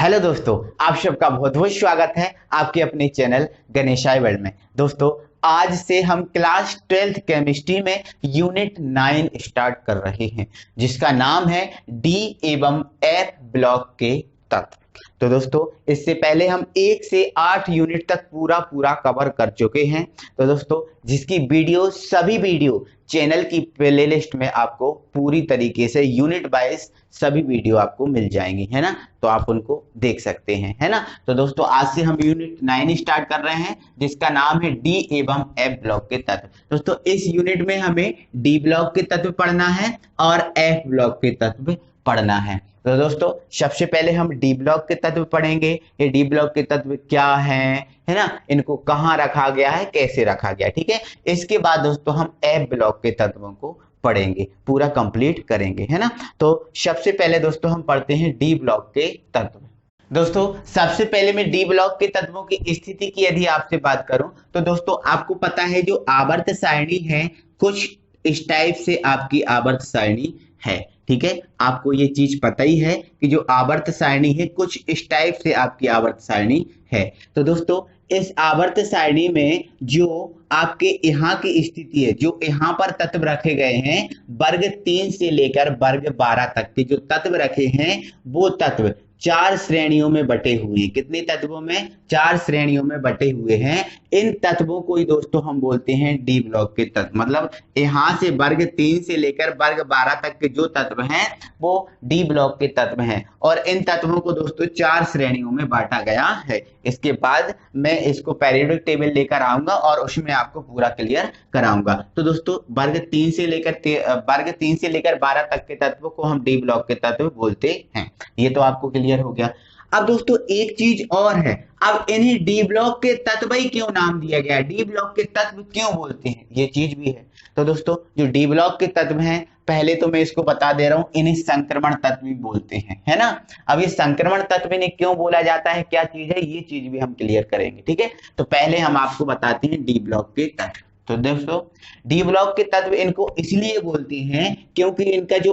Hello दोस्तों, आप सबका बहुत बहुत स्वागत है आपके अपने चैनल गणेशाय वर्ल्ड में। दोस्तों, आज से हम क्लास 12th केमिस्ट्री में यूनिट 9 स्टार्ट कर रहे हैं, जिसका नाम है डी एवं एफ ब्लॉक के तत्व। तो दोस्तों, इससे पहले हम 1 से 8 यूनिट तक पूरा कवर कर चुके हैं। तो दोस्तों, जिसकी सभी वीडियो चैनल की प्लेलिस्ट में आपको पूरी तरीके से यूनिट वाइज सभी वीडियो आपको मिल जाएंगी, है ना। तो आप उनको देख सकते हैं, है ना। तो दोस्तों, आज से हम यूनिट 9 स्टार्ट कर रहे हैं, जिसका नाम है डी एवं एफ ब्लॉक के तत्व। दोस्तों, इस यूनिट में हमें डी ब्लॉक के तत्व पढ़ना है और एफ ब्लॉक के तत्व पढ़ना है। तो दोस्तों, सबसे पहले हम डी ब्लॉक के तत्व पढ़ेंगे। ये डी ब्लॉक के तत्व क्या हैं, है ना, इनको कहाँ रखा गया है, कैसे रखा गया है, ठीक है। इसके बाद दोस्तों हम एफ ब्लॉक के तत्वों को पढ़ेंगे, पूरा कंप्लीट करेंगे, है ना। तो सबसे पहले दोस्तों हम पढ़ते हैं डी ब्लॉक के तत्व। दोस्तों, सबसे पहले मैं डी ब्लॉक के तत्वों की स्थिति की यदि आपसे बात करूं तो दोस्तों, आपको पता है जो आवर्त सारणी है, कुछ इस टाइप से आपकी आवर्त सारणी है, ठीक है। आपको ये चीज पता ही है कि जो आवर्त सारणी है कुछ इस टाइप से आपकी आवर्त सारणी है। तो दोस्तों, इस आवर्त सारणी में जो आपके यहाँ की स्थिति है, जो यहाँ पर तत्व रखे गए हैं, वर्ग 3 से लेकर वर्ग 12 तक के जो तत्व रखे हैं, वो तत्व 4 श्रेणियों में बटे हुए हैं। कितने तत्वों में? 4 श्रेणियों में बटे हुए हैं। इन तत्वों को ही दोस्तों हम बोलते हैं डी ब्लॉक के तत्व। मतलब यहां से वर्ग 3 से लेकर वर्ग 12 तक के जो तत्व हैं वो डी ब्लॉक के तत्व हैं, और इन तत्वों को दोस्तों 4 श्रेणियों में बांटा गया है। इसके बाद मैं इसको पीरियोडिक टेबल लेकर आऊंगा और उसमें आपको पूरा क्लियर कराऊंगा। तो दोस्तों, वर्ग 3 से लेकर 12 तक के तत्वों को हम डी ब्लॉक के तत्व बोलते हैं। ये तो आपको क्लियर हो गया। अब दोस्तों, एक चीज और है, अब इन्हें डी ब्लॉक के तत्व ही क्यों नाम दिया गया, डी ब्लॉक के तत्व क्यों बोलते हैं, ये चीज भी है। तो दोस्तों, जो डी ब्लॉक के तत्व हैं, पहले तो मैं इसको बता दे रहा हूं, इन्हें संक्रमण तत्व भी बोलते हैं, है ना। अब ये संक्रमण तत्व इन्हें क्यों बोला जाता है, क्या चीज है, ये चीज भी हम क्लियर करेंगे, ठीक है। तो पहले हम आपको बताते हैं डी ब्लॉक के तत्व। तो दोस्तों, डी ब्लॉक के तत्व इनको इसलिए बोलते हैं क्योंकि इनका जो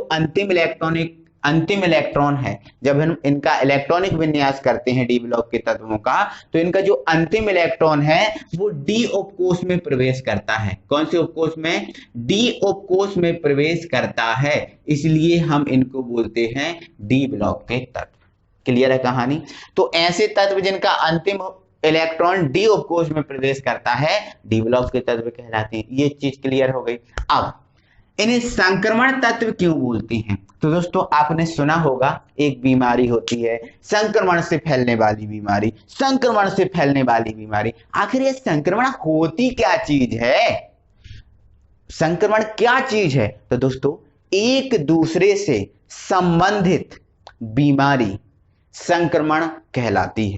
अंतिम इलेक्ट्रॉन है, जब हम इनका इलेक्ट्रॉनिक विन्यास करते हैं डी ब्लॉक के तत्वों का, तो इनका जो अंतिम इलेक्ट्रॉन है वो डी उपकोष में प्रवेश करता है। कौन से उपकोष में? डी उपकोष में प्रवेश करता है, इसलिए हम इनको बोलते हैं डी ब्लॉक के तत्व। क्लियर है कहानी। तो ऐसे तत्व जिनका अंतिम इलेक्ट्रॉन डी उपकोष में प्रवेश करता है, डी ब्लॉक के तत्व कहलाते हैं। ये चीज क्लियर हो गई। अब इन्हें संक्रमण तत्व क्यों बोलते हैं? तो दोस्तों, आपने सुना होगा एक बीमारी होती है संक्रमण से फैलने वाली बीमारी, संक्रमण से फैलने वाली बीमारी। आखिर ये संक्रमण होती क्या चीज है, संक्रमण क्या चीज है? तो दोस्तों, एक दूसरे से संबंधित बीमारी संक्रमण कहलाती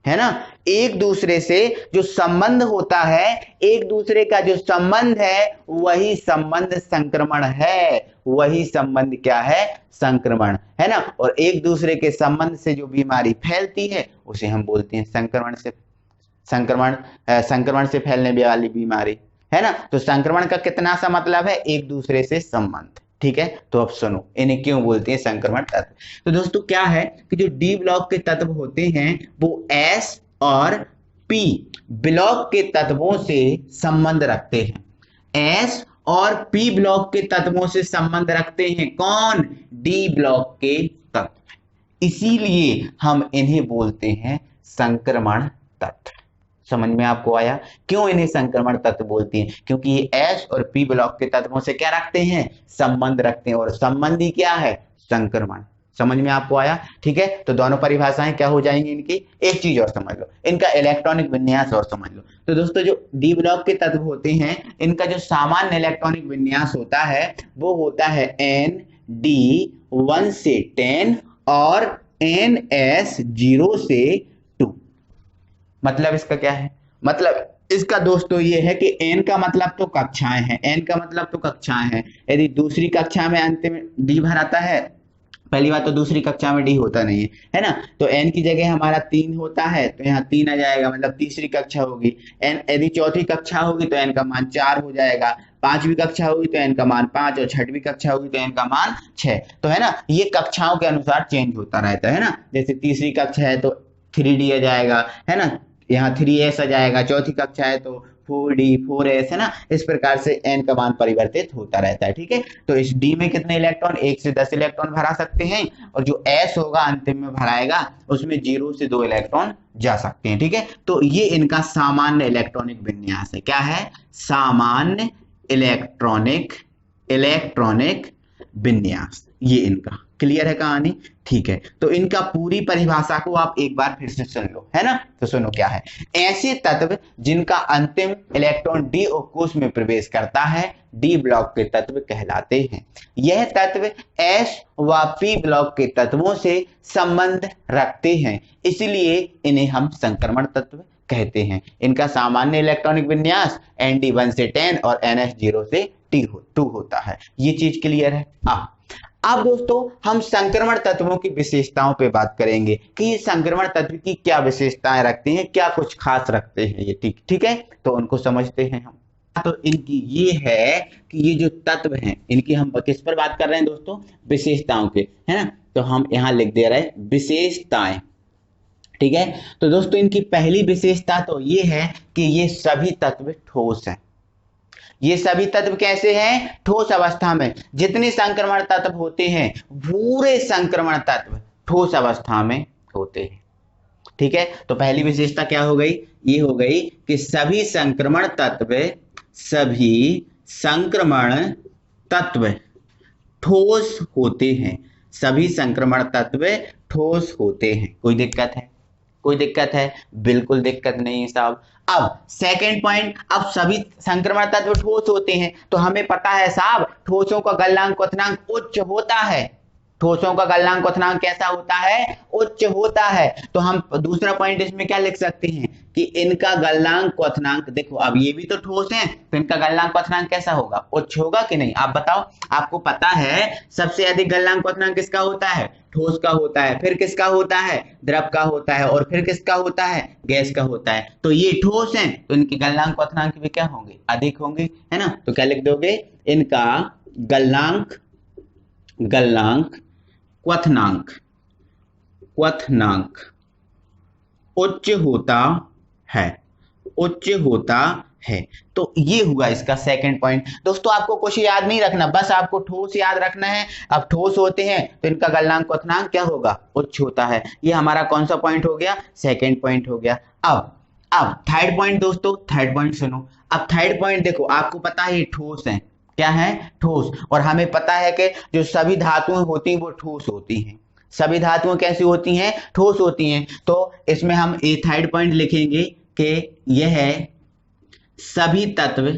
है ना। एक दूसरे से जो संबंध होता है, एक दूसरे का जो संबंध है, वही संबंध संक्रमण है। वही संबंध क्या है? संक्रमण, है ना। और एक दूसरे के संबंध से जो बीमारी फैलती है उसे हम बोलते हैं संक्रमण से फैलने वाली बीमारी, है ना। तो संक्रमण का कितना सा मतलब है? एक दूसरे से संबंध, ठीक है। तो अब सुनो, इन्हें क्यों बोलते हैं संक्रमण तत्व। तो दोस्तों, क्या है कि जो डी ब्लॉक के तत्व होते हैं वो एस और पी ब्लॉक के तत्वों से संबंध रखते हैं। एस और पी ब्लॉक के तत्वों से संबंध रखते हैं। कौन? डी ब्लॉक के तत्व। इसीलिए हम इन्हें बोलते हैं संक्रमण तत्व। समझ में आपको आया क्यों इन्हें संक्रमण तत्व बोलती हैं? क्योंकि ये एस और पी ब्लॉक के तत्वों से क्या रखते हैं? संबंध रखते हैं, और संबंधी क्या है? संक्रमण। समझ में आपको आया? ठीक है। तो दोनों परिभाषाएं क्या हो जाएंगी इनकी? एक चीज और समझ लो, इनका इलेक्ट्रॉनिक विन्यास और समझ लो। तो दोस्तों, जो डी ब्लॉक के तत्व होते हैं, इनका जो सामान्य इलेक्ट्रॉनिक विन्यास होता है वो होता है ND 1 से 10 और NS 0 से 2। मतलब इसका क्या है? मतलब इसका दोस्तों ये है कि n का मतलब तो कक्षाएं हैं, n का मतलब तो कक्षाएं हैं। यदि दूसरी कक्षा में अंतिम डी भर आता है, पहली बात तो दूसरी कक्षा में डी होता नहीं है ना। तो एन की जगह हमारा 3 होता है तो यहाँ 3 आ जाएगा, मतलब तीसरी कक्षा होगी। एन यदि चौथी कक्षा होगी तो एन का मान 4 हो जाएगा, पांचवी कक्षा होगी तो एन का मान 5 और छठवीं कक्षा होगी तो एन का मान 6। तो है ना, ये कक्षाओं के अनुसार चेंज होता रहता है ना। जैसे तीसरी कक्षा है तो 3D आ जाएगा, है ना, यहाँ 3S आ जाएगा। चौथी कक्षा है तो 4D 4S, है ना। इस प्रकार से एन का मान परिवर्तित होता रहता है, ठीक है। तो इस डी में कितने इलेक्ट्रॉन, 1 से 10 इलेक्ट्रॉन भरा सकते हैं, और जो एस होगा अंतिम में भराएगा उसमें 0 से 2 इलेक्ट्रॉन जा सकते हैं, ठीक है। तो ये इनका सामान्य इलेक्ट्रॉनिक विन्यास है। क्या है? सामान्य इलेक्ट्रॉनिक विन्यास, ये इनका क्लियर है कहानी, ठीक है। तो इनका पूरी परिभाषा को आप एक बार फिर से सुन लो, है ना। तो सुनो क्या है। ऐसे तत्व जिनका अंतिम इलेक्ट्रॉन डी कोश में प्रवेश करता है डी ब्लॉक के तत्व कहलाते हैं। यह तत्व एस व पी ब्लॉक के तत्वों से संबंध रखते हैं, इसलिए इन्हें हम संक्रमण तत्व कहते हैं। इनका सामान्य इलेक्ट्रॉनिक विन्यास Nd 1 से 10 और Ns 0 से 2 होता है। ये चीज क्लियर है। अब दोस्तों हम संक्रमण तत्वों की विशेषताओं पे बात करेंगे कि ये संक्रमण तत्व की क्या विशेषताएं रखते हैं, क्या कुछ खास रखते हैं ये, ठीक है। तो उनको समझते हैं हम। तो इनकी ये है कि ये जो तत्व हैं इनकी हम किस पर बात कर रहे हैं दोस्तों, विशेषताओं के, है ना। तो हम यहाँ लिख दे रहे हैं विशेषताएं, ठीक है। तो दोस्तों इनकी पहली विशेषता तो ये है कि ये सभी तत्व ठोस हैं। ये सभी तत्व कैसे हैं? ठोस अवस्था में। जितने संक्रमण तत्व होते हैं पूरे संक्रमण तत्व ठोस अवस्था में होते हैं, ठीक है। तो पहली विशेषता क्या हो गई? ये हो गई कि सभी संक्रमण तत्व ठोस होते हैं। सभी संक्रमण तत्व ठोस होते हैं। कोई दिक्कत है? कोई दिक्कत है? बिल्कुल दिक्कत नहीं है साहब। अब सेकंड पॉइंट, अब सभी संक्रमण तत्व ठोस होते हैं तो हमें पता है साहब ठोसों का गलनांक क्वथनांक उच्च होता है। ठोसों का गलनांक क्वथनांक कैसा होता है? उच्च होता है। तो हम दूसरा पॉइंट इसमें क्या लिख सकते हैं कि इनका गलनांक क्वथनांक, देखो अब ये भी तो ठोस हैं तो इनका गलनांक क्वथनांक कैसा होगा? उच्च होगा कि नहीं? आप बताओ। आपको पता है सबसे अधिक गलनांक क्वथनांक किसका होता है? ठोस का होता है। फिर किसका होता है? द्रव का होता है। और फिर किसका होता है? गैस का होता है। तो ये ठोस हैं तो इनके गलनांक क्वथनांक भी क्या होंगे? अधिक होंगे, है ना। तो क्या लिख दोगे? इनका गलनांक क्वथनांक उच्च होता है। तो ये हुआ इसका सेकंड पॉइंट। दोस्तों आपको कुछ याद नहीं रखना, बस आपको ठोस याद रखना है। अब ठोस होते हैं तो इनका गलनांक क्वथनांक क्या होगा? उच्च होता है। ये हमारा कौन सा पॉइंट हो गया? सेकंड पॉइंट हो गया। अब थर्ड पॉइंट दोस्तों, थर्ड पॉइंट सुनो। अब थर्ड पॉइंट देखो, आपको पता है ये ठोस है। क्या है? ठोस। और हमें पता है कि जो सभी धातुएं होती हैं वो ठोस होती हैं। सभी धातुएं कैसी होती हैं? ठोस होती हैं। तो इसमें हम ये थर्ड पॉइंट लिखेंगे कि यह सभी तत्व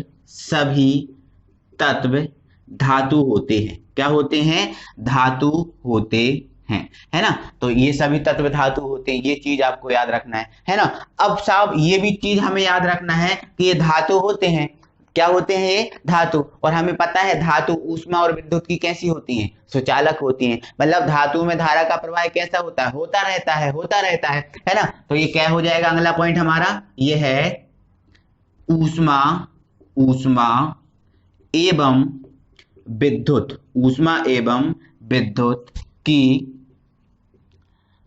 धातु होते हैं। क्या होते हैं? धातु होते हैं, है ना। तो ये सभी तत्व धातु होते हैं, ये चीज आपको याद रखना है ना। अब साहब ये भी चीज हमें याद रखना है कि ये धातु होते हैं। क्या होते हैं? ये धातु। और हमें पता है धातु ऊष्मा और विद्युत की कैसी होती हैं? सुचालक होती हैं। मतलब धातु में धारा का प्रवाह कैसा होता है? होता रहता है ना। तो ये क्या हो जाएगा? अगला पॉइंट हमारा ये है ऊष्मा एवं विद्युत की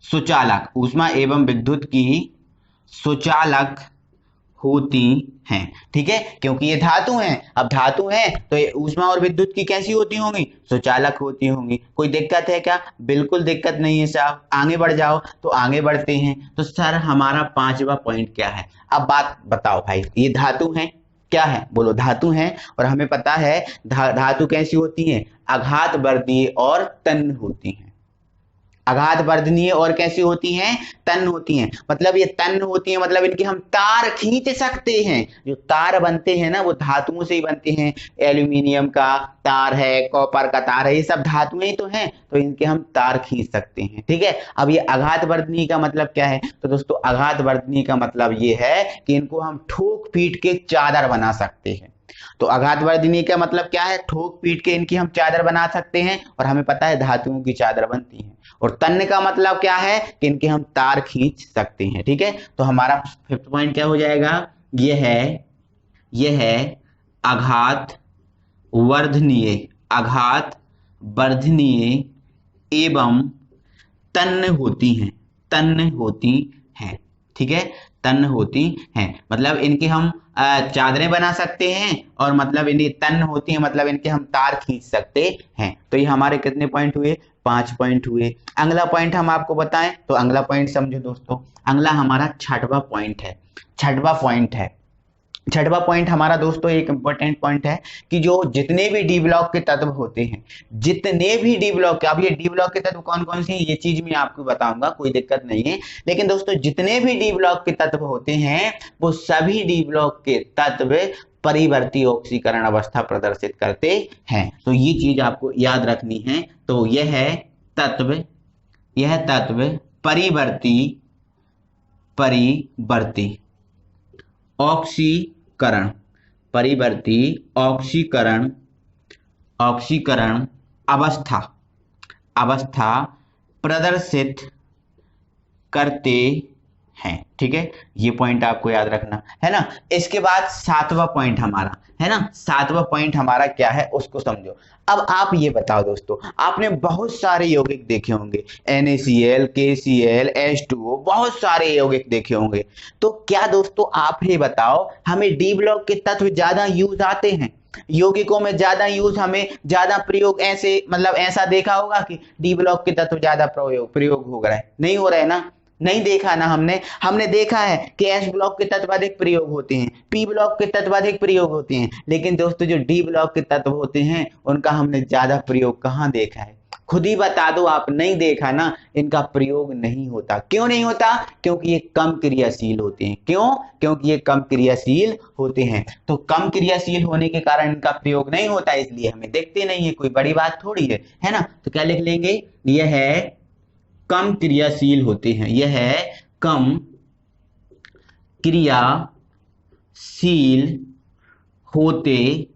सुचालक, ऊष्मा एवं विद्युत की सुचालक होती हैं, ठीक है। क्योंकि ये धातु हैं। अब धातु हैं तो ये ऊष्मा और विद्युत की कैसी होती होंगी? सुचालक होती होंगी। कोई दिक्कत है क्या? बिल्कुल दिक्कत नहीं है साहब। आगे बढ़ जाओ। तो आगे बढ़ते हैं। तो सर हमारा पांचवा पॉइंट क्या है? अब बात बताओ भाई, ये धातु हैं, क्या है? बोलो, धातु हैं। और हमें पता है धातु कैसी होती हैं? आघात वर्धनीय और तन्य होती हैं। आघात वर्धनीय और कैसी होती हैं? तन्य होती हैं। मतलब ये तन्य होती हैं, मतलब इनके हम तार खींच सकते हैं। जो तार बनते हैं ना वो धातुओं से ही बनते हैं। एल्यूमिनियम का तार है, कॉपर का तार है, ये सब धातुएं ही तो हैं। तो इनके हम तार खींच सकते हैं, ठीक है। अब ये आघात वर्धनीय का मतलब क्या है? तो दोस्तों आघात वर्धनीय का मतलब ये है कि इनको हम ठोक पीट के चादर बना सकते हैं। तो आघातवर्धिनी का मतलब क्या है, ठोक पीट के इनकी हम चादर बना सकते हैं, और हमें पता है धातुओं की चादर बनती है। और तन्य का मतलब क्या है कि इनके हम तार खींच सकते हैं। ठीक है, तो हमारा 5th पॉइंट क्या हो जाएगा, यह है आघात वर्धनीय, आघात वर्धनीय एवं तन्य होती हैं, तन्य होती हैं। ठीक है, तन्य होती हैं मतलब इनके हम चादरें बना सकते हैं, और मतलब इनकी तन्य होती हैं मतलब इनके हम तार खींच सकते हैं। तो ये हमारे कितने पॉइंट हुए, 5 पॉइंट हुए। अगला पॉइंट हम आपको बताएं तो अगला पॉइंट समझो दोस्तों, अगला हमारा 6वां पॉइंट है। 6वां पॉइंट हमारा दोस्तों एक इंपॉर्टेंट पॉइंट है कि जो जितने भी डी ब्लॉक के तत्व होते हैं, जितने भी डी ब्लॉक, अब ये डी ब्लॉक के तत्व कौन कौन से हैं ये चीज मैं आपको बताऊंगा, कोई दिक्कत नहीं है। लेकिन दोस्तों जितने भी डी ब्लॉक के तत्व होते हैं वो सभी डी ब्लॉक के तत्व परिवर्ती ऑक्सीकरण अवस्था प्रदर्शित करते हैं। तो ये चीज आपको याद रखनी है। तो यह तत्व परिवर्ती ऑक्सीकरण, परिवर्ती ऑक्सीकरण अवस्था प्रदर्शित करते हैं। ठीक है, ये पॉइंट आपको याद रखना है ना। इसके बाद 7वां पॉइंट हमारा है ना, 7वां पॉइंट हमारा क्या है उसको समझो। अब आप ये बताओ दोस्तों, आपने बहुत सारे यौगिक देखे होंगे, NaCl, KCl, H2O, बहुत सारे यौगिक देखे होंगे। तो क्या दोस्तों आप ये बताओ, हमें डी ब्लॉक के तत्व ज्यादा यूज आते हैं, यौगिकों में ज्यादा यूज, हमें ज्यादा प्रयोग, ऐसे मतलब ऐसा देखा होगा कि डी ब्लॉक के तत्व ज्यादा प्रयोग हो रहा है, नहीं हो रहा है ना, नहीं देखा ना हमने देखा है कि एस ब्लॉक के तत्व अधिक प्रयोग होते हैं, पी ब्लॉक के तत्व अधिक प्रयोग होते हैं, लेकिन दोस्तों जो डी ब्लॉक के तत्व होते हैं उनका हमने ज्यादा प्रयोग कहाँ देखा है, खुद ही बता दो आप, नहीं देखा ना, इनका प्रयोग नहीं होता। क्यों नहीं होता, क्योंकि ये कम क्रियाशील होते हैं। क्यों, क्योंकि ये कम क्रियाशील होते हैं। तो कम क्रियाशील होने के कारण इनका प्रयोग नहीं होता, इसलिए हमें देखते नहीं है, कोई बड़ी बात थोड़ी है ना। तो क्या लिख लेंगे, यह है कम क्रियाशील होते हैं, यह कम क्रियाशील होते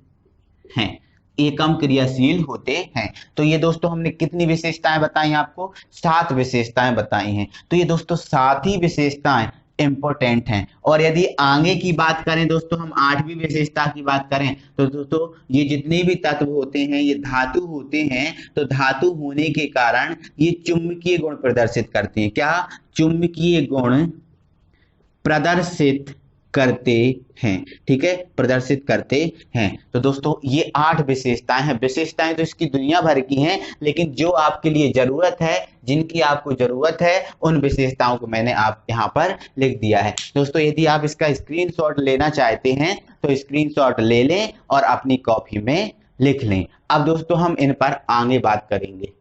हैं, ये कम क्रियाशील होते हैं। तो ये दोस्तों हमने कितनी विशेषताएं बताई आपको, 7 विशेषताएं बताई हैं। तो ये दोस्तों 7 ही विशेषताएं इंपॉर्टेंट हैं। और यदि आगे की बात करें दोस्तों, हम 8वीं विशेषता की बात करें तो दोस्तों ये जितने भी तत्व होते हैं ये धातु होते हैं, तो धातु होने के कारण ये चुंबकीय गुण प्रदर्शित करते हैं। क्या, चुंबकीय गुण प्रदर्शित करते हैं। ठीक है, प्रदर्शित करते हैं। तो दोस्तों ये 8 विशेषताएं हैं। विशेषताएं तो इसकी दुनिया भर की हैं, लेकिन जो आपके लिए जरूरत है, जिनकी आपको जरूरत है, उन विशेषताओं को मैंने आप यहाँ पर लिख दिया है। दोस्तों यदि आप इसका स्क्रीनशॉट लेना चाहते हैं तो स्क्रीनशॉट ले लें और अपनी कॉपी में लिख लें। अब दोस्तों हम इन पर आगे बात करेंगे।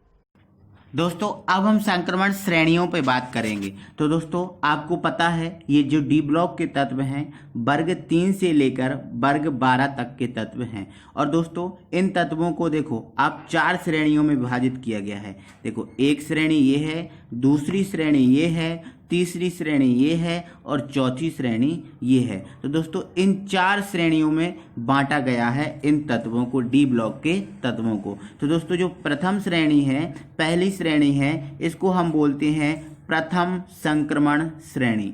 दोस्तों अब हम संक्रमण श्रेणियों पे बात करेंगे। तो दोस्तों आपको पता है ये जो डी ब्लॉक के तत्व हैं वर्ग 3 से लेकर वर्ग 12 तक के तत्व हैं। और दोस्तों इन तत्वों को देखो आप 4 श्रेणियों में विभाजित किया गया है। देखो एक श्रेणी ये है, दूसरी श्रेणी ये है, तीसरी श्रेणी ये है और चौथी श्रेणी ये है। तो दोस्तों इन 4 श्रेणियों में बांटा गया है इन तत्वों को, डी ब्लॉक के तत्वों को। तो दोस्तों जो प्रथम श्रेणी है, पहली श्रेणी है, इसको हम बोलते हैं प्रथम संक्रमण श्रेणी।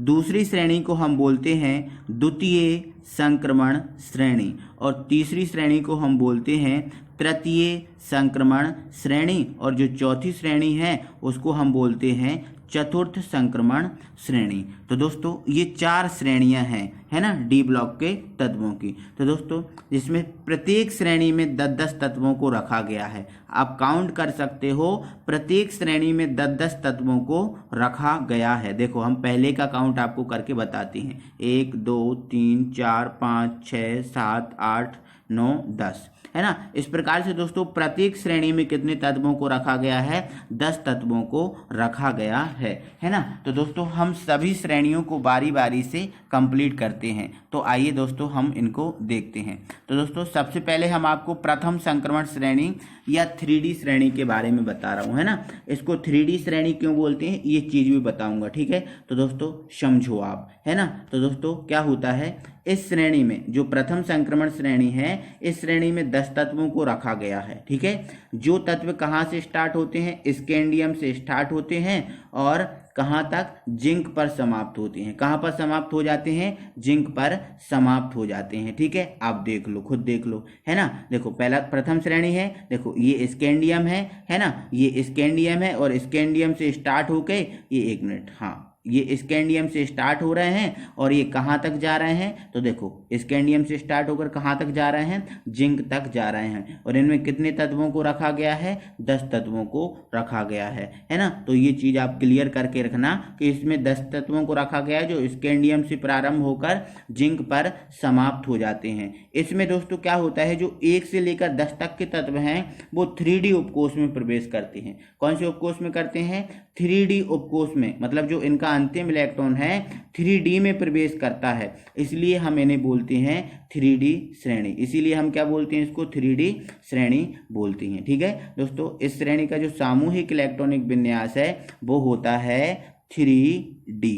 दूसरी श्रेणी को हम बोलते हैं द्वितीय संक्रमण श्रेणी, और तीसरी श्रेणी को हम बोलते हैं तृतीय संक्रमण श्रेणी, और जो चौथी श्रेणी है उसको हम बोलते हैं चतुर्थ संक्रमण श्रेणी। तो दोस्तों ये 4 श्रेणियां हैं, है ना, डी ब्लॉक के तत्वों की। तो दोस्तों जिसमें प्रत्येक श्रेणी में 10-10 तत्वों को रखा गया है। आप काउंट कर सकते हो, प्रत्येक श्रेणी में 10-10 तत्वों को रखा गया है। देखो हम पहले का काउंट आपको करके बताते हैं, 1 2 3 4 5 6 7 8 9 10, है ना। इस प्रकार से दोस्तों प्रत्येक श्रेणी में कितने तत्वों को रखा गया है, 10 तत्वों को रखा गया है ना। तो दोस्तों हम सभी श्रेणियों को बारी बारी से कंप्लीट करते हैं। तो आइए दोस्तों हम इनको देखते हैं। तो दोस्तों सबसे पहले हम आपको प्रथम संक्रमण श्रेणी या 3D श्रेणी के बारे में बता रहा हूँ, है ना। इसको 3D श्रेणी क्यों बोलते हैं ये चीज भी बताऊंगा, ठीक है। तो दोस्तों समझो आप, है ना। तो दोस्तों क्या होता है इस श्रेणी में जो प्रथम संक्रमण श्रेणी है, इस श्रेणी में 10 तत्वों को रखा गया है। ठीक है, जो तत्व कहाँ से स्टार्ट होते हैं, स्कैंडियम से स्टार्ट होते हैं और कहाँ तक, जिंक पर समाप्त होते हैं। कहाँ पर समाप्त हो जाते हैं, जिंक पर समाप्त हो जाते हैं। ठीक है, आप देख लो, खुद देख लो, है ना। देखो पहला प्रथम श्रेणी है, देखो ये स्कैंडियम है ना, ये स्कैंडियम है और स्कैंडियम से स्टार्ट होके ये, एक मिनट, हाँ, ये स्कैंडियम से स्टार्ट हो रहे हैं और ये कहाँ तक जा रहे हैं, तो देखो स्कैंडियम से स्टार्ट होकर कहाँ तक जा रहे हैं, जिंक तक जा रहे हैं। और इनमें कितने तत्वों को रखा गया है, 10 तत्वों को रखा गया है ना। तो ये चीज आप क्लियर करके रखना कि इसमें 10 तत्वों को रखा गया है जो स्कैंडियम से प्रारंभ होकर जिंक पर समाप्त हो जाते हैं। इसमें दोस्तों क्या होता है, जो 1 से लेकर 10 तक के तत्व हैं वो 3D उपकोष में प्रवेश करते हैं। कौन से उपकोष में करते हैं, 3D उपकोष में, मतलब जो इनका अंतिम इलेक्ट्रॉन है 3D में प्रवेश करता है, इसलिए हम इन्हें बोलते हैं 3D श्रेणी। इसीलिए हम क्या बोलते हैं, इसको 3D श्रेणी बोलते हैं। ठीक है दोस्तों, इस श्रेणी का जो सामूहिक इलेक्ट्रॉनिक विन्यास है वो होता है 3D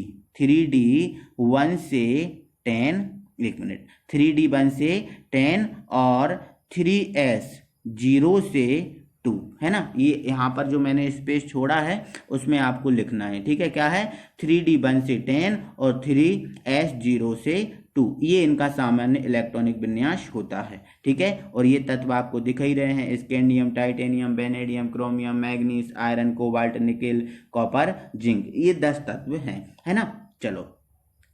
1 से 10, एक मिनट, 3D 1 से 10 और 3S 0 से 2, है ना। ये यहाँ पर जो मैंने स्पेस छोड़ा है उसमें आपको लिखना है। ठीक है, क्या है, 3D 1 से 10 और 3S 0 से 2, ये इनका सामान्य इलेक्ट्रॉनिक विन्यास होता है। ठीक है, और ये तत्व आपको दिख ही रहे हैं, scandium, titanium, vanadium, chromium, manganese, iron, cobalt, nickel, copper, zinc, ये 10 तत्व हैं, है ना। चलो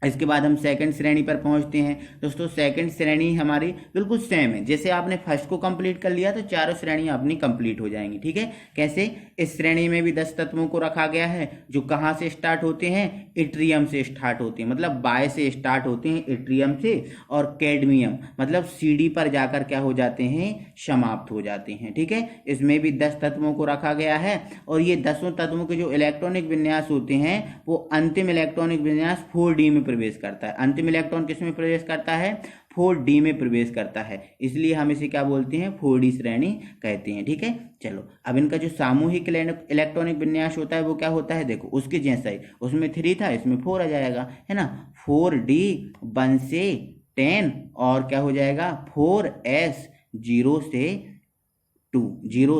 इसके बाद हम सेकंड श्रेणी पर पहुंचते हैं। दोस्तों सेकंड श्रेणी हमारी बिल्कुल सेम है, जैसे आपने फर्स्ट को कंप्लीट कर लिया तो चारों श्रेणियां अपनी कंप्लीट हो जाएंगी। ठीक है, कैसे, इस श्रेणी में भी 10 तत्वों को रखा गया है जो कहाँ से स्टार्ट होते हैं, इट्रियम से स्टार्ट होते हैं, मतलब बाय से स्टार्ट होते हैं इट्रियम से, और कैडमियम मतलब CD पर जाकर क्या हो जाते हैं, समाप्त हो जाते हैं। ठीक है, इसमें भी 10 तत्वों को रखा गया है और ये 10 तत्वों के जो इलेक्ट्रॉनिक विन्यास होते हैं वो अंतिम इलेक्ट्रॉनिक विन्यास 4D में प्रवेश करता है। अंतिम इलेक्ट्रॉन किस में प्रवेश करता है, 4D में प्रवेश करता है, इसलिए हम इसे क्या बोलते हैं, 4D श्रेणी कहते हैं। ठीक है, चलो अब इनका जो सामूहिक इलेक्ट्रॉनिक विन्यास होता है वो क्या होता है, देखो उसके जैसा ही, उसमें 3 था, इसमें 4 आ जाएगा, है ना। 4D 1 से 10 और क्या हो जाएगा, 4S 0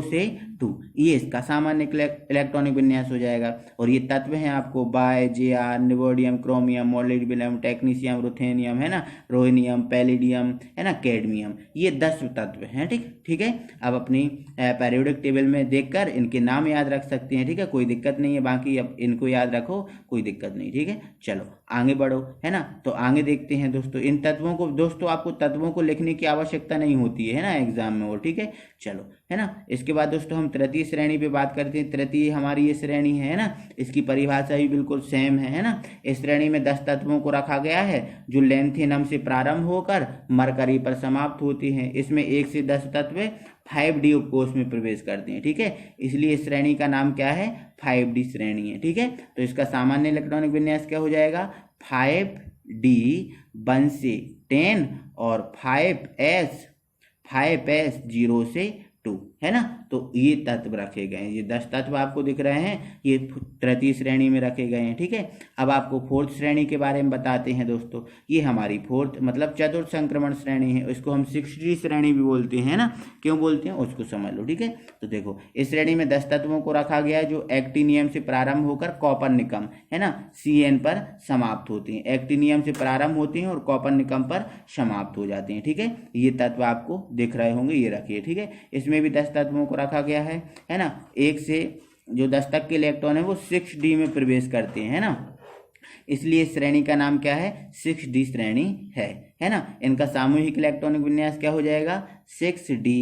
से 2, ये इसका सामान्य इलेक्ट्रॉनिक विन्यास हो जाएगा। और ये तत्व हैं आपको बाय, Jr, niobium, chromium, molybdenum, technetium, ruthenium, है ना, रोहिनियम, पैलिडियम, है ना, कैडमियम, ये 10 तत्व हैं। ठीक है, अब अपनी पीरियोडिक टेबल में देखकर इनके नाम याद रख सकते हैं। ठीक है, कोई दिक्कत नहीं है, बाकी अब इनको याद रखो, कोई दिक्कत नहीं। ठीक है, चलो आगे बढ़ो, है ना। तो आगे देखते हैं दोस्तों, इन तत्वों को, दोस्तों आपको तत्वों को लिखने की आवश्यकता नहीं होती है ना एग्जाम में, और ठीक है, चलो, है ना। इसके बाद दोस्तों हम तृतीय श्रेणी पे बात करते हैं। तृतीय हमारी ये श्रेणी है ना, इसकी परिभाषा भी बिल्कुल सेम है ना। इस श्रेणी में 10 तत्वों को रखा गया है जो लेंथेनम से प्रारंभ होकर मरकरी पर समाप्त होते हैं। इसमें 1 से 10 तत्व 5D उपकोष में प्रवेश करते हैं। ठीक है, इसलिए इस श्रेणी का नाम क्या है, 5D श्रेणी है। ठीक है, तो इसका सामान्य इलेक्ट्रॉनिक विन्यास क्या हो जाएगा, 5D 1 से 10 और 5S 0 से 2, है ना। तो ये तत्व रखे गए हैं, ये 10 तत्व आपको दिख रहे हैं, ये तृतीय श्रेणी में रखे गए हैं। ठीक है, अब आपको फोर्थ श्रेणी के बारे में बताते हैं दोस्तों। ये हमारी फोर्थ मतलब चतुर्थ संक्रमण श्रेणी है, इसको हम 6D श्रेणी भी बोलते हैं ना। क्यों बोलते हैं उसको समझ लो। ठीक है, तो देखो इस श्रेणी में 10 तत्वों को रखा गया है जो एक्टिनियम से प्रारंभ होकर कॉपरनिकम, है ना, CN पर समाप्त होते हैं। एक्टिनियम से प्रारंभ होते हैं और कॉपरनिकम पर समाप्त हो जाते हैं। ठीक है, ये तत्व आपको दिख रहे होंगे, ये रखिए। ठीक है, इसमें भी 10 तत्वों को रखा गया है ना। 1 से जो 10 तक के इलेक्ट्रॉन है वो 6D में प्रवेश करते हैं, है ना, इसलिए श्रेणी का नाम क्या है, 6D श्रेणी है ना। इनका सामूहिक इलेक्ट्रॉनिक विन्यास क्या हो जाएगा, 6D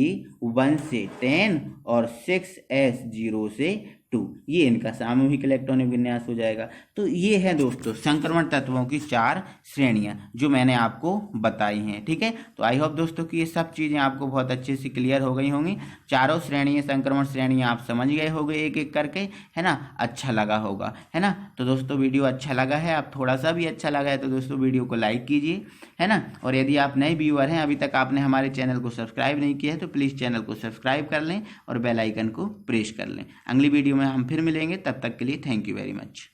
1 से 10 और 6S 0 से 2, ये इनका सामूहिक इलेक्ट्रॉनिक विन्यास हो जाएगा। तो ये है दोस्तों संक्रमण तत्वों की 4 श्रेणियां जो मैंने आपको बताई हैं। ठीक है, तो आई होप दोस्तों कि ये सब चीज़ें आपको बहुत अच्छे से क्लियर हो गई होंगी। चारों श्रेणियां, संक्रमण श्रेणियां आप समझ गए होंगे एक एक करके, है ना। अच्छा लगा होगा, है ना। तो दोस्तों वीडियो अच्छा लगा है, आप थोड़ा सा भी अच्छा लगा है तो दोस्तों वीडियो को लाइक कीजिए, है ना। और यदि आप नए व्यूअर हैं, अभी तक आपने हमारे चैनल को सब्सक्राइब नहीं किया है तो प्लीज़ चैनल को सब्सक्राइब कर लें और बेल आइकन को प्रेस कर लें। अगली वीडियो में हम फिर मिलेंगे, तब तक के लिए थैंक यू वेरी मच।